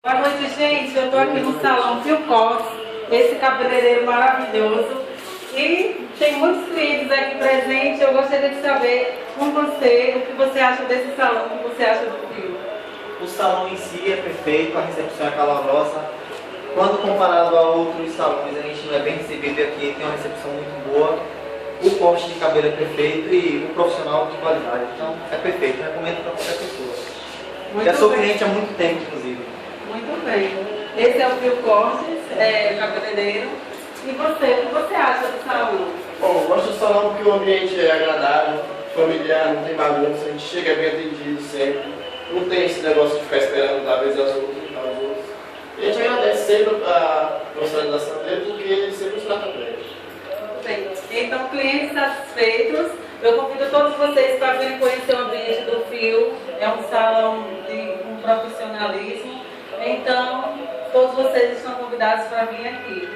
Boa noite, gente. Eu estou aqui no salão Fio Cortes, esse cabeleireiro maravilhoso. E tem muitos clientes aqui presentes. Eu gostaria de saber com você o que você acha desse salão, o que você acha do Fio. O salão em si é perfeito, a recepção é calorosa. Quando comparado a outros salões, a gente não é bem recebido aqui, tem uma recepção muito boa. O corte de cabelo é perfeito e o profissional de qualidade. Então, é perfeito. Recomendo para qualquer pessoa. Já sou cliente há muito tempo, inclusive. Muito bem. Esse é o Fio Cortes, cabeleireiro. E você, o que você acha do salão? Bom, eu gosto do salão porque o ambiente é agradável, familiar, não tem bagunça, a gente chega bem atendido sempre. Não tem esse negócio de ficar esperando da vez aos outros e tal, aos outros. E a gente agradece sempre a profissionalização dele porque ele sempre nos trata bem. Bem, então, clientes satisfeitos, eu convido todos vocês para virem conhecer o ambiente do Fio. É um salão com profissionalismo. Então, todos vocês estão convidados para vir aqui.